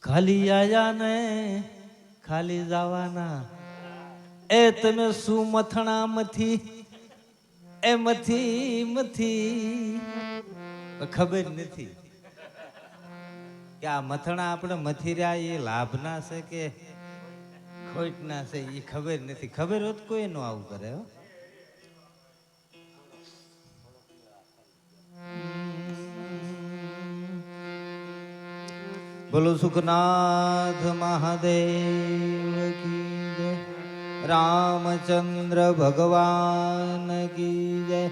ખાલી આયા ને ખાલી જવાના એ તમે શું મથણા મથી એ મથી મથી ખબર નથી કે આ મથણા આપણે મથી રહ્યા એ લાભના છે કે ખોટના છે એ ખબર નથી. ખબર હોત કોઈ નો આવું કરે. બોલો સુખનાથ મહાદેવ કી જય, રામચંદ્ર ભગવાન કી જય,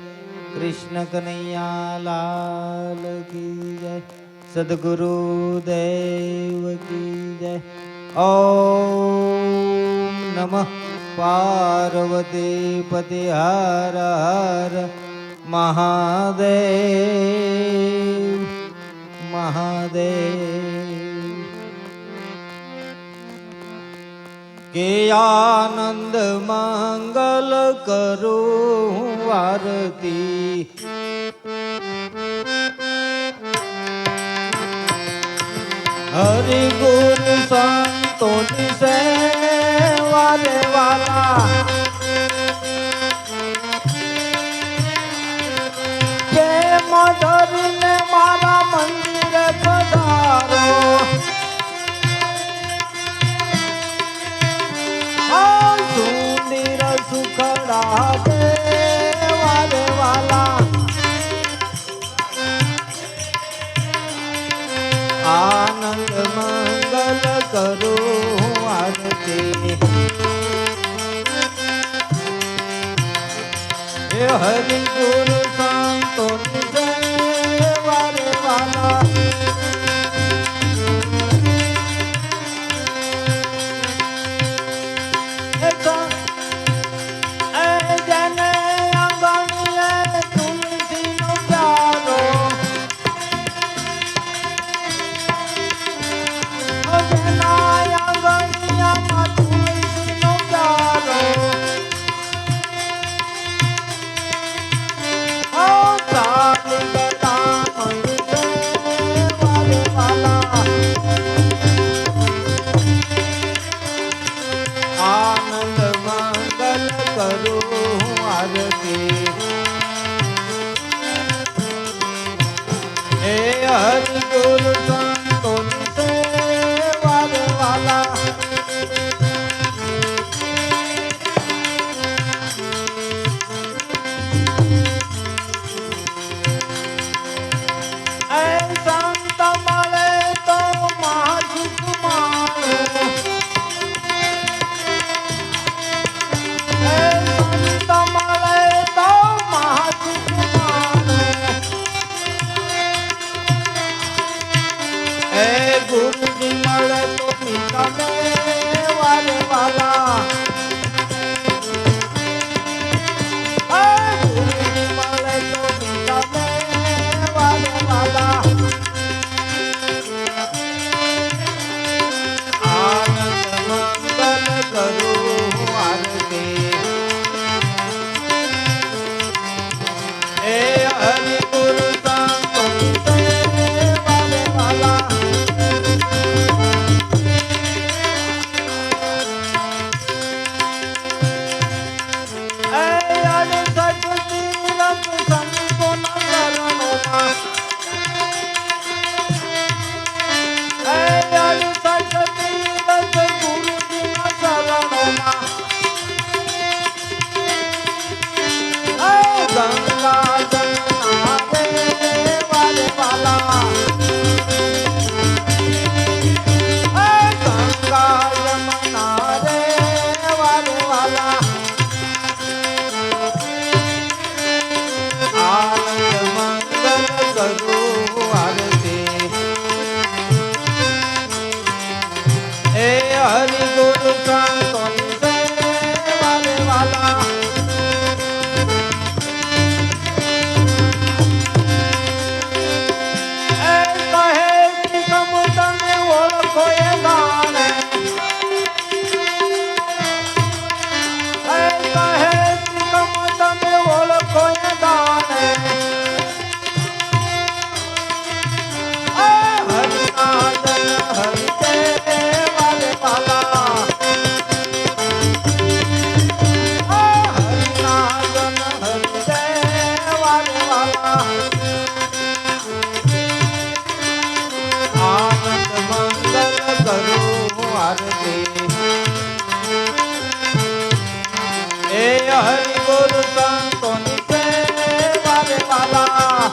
કૃષ્ણ કનૈયા લાલ કી જય, સદગુરુ દેવ કી જય. ઓમ નમઃ પાર્વતી પતિ હર હર મહાદેવ મહાદેવ. કે આનંદ મંગલ કરું આરતી, હરિ ગુરુ સંતોની સેવા રે વાલા, કે મધરને મારા મંદિર પધારો, સુંદર સુખડા દેવા રે વાલા, આનંદ મંગલ કરું આરતી, હે હરિ ગુરુ સંતો સેવા રે વાલા. આનંદ મંગલ કરું આરતી, હે હરિ ગુરુ સંતો સેવા રે વાલા, એ સંત મળે તો મહાસુખ માણો, ગુરુજી મળે તો પિતા વાલે વાલા, ગુરુજી મળે તો પિતા વાલે વાલા, આનંદ મંગલ કરું આરતી, હે હરિ ગુરુ સંતો સેવા રે વાલા, આરતી એ હરિ ગુરુ સંતોની સેવા રે વાલા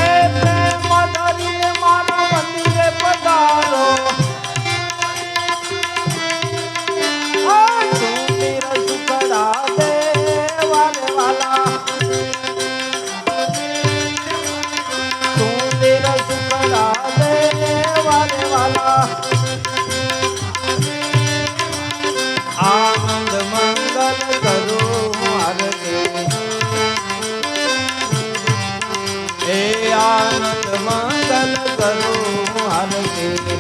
એ પ્રેમ ધરીને મારા મંદિરે પધારો સુંદર સુખડા દેવા રે વાલા સુંદર સુખડા દેવા રે વાલા આનંદ મંગલ કરો આરતી એ આનંદ મંગલ કરો આરતી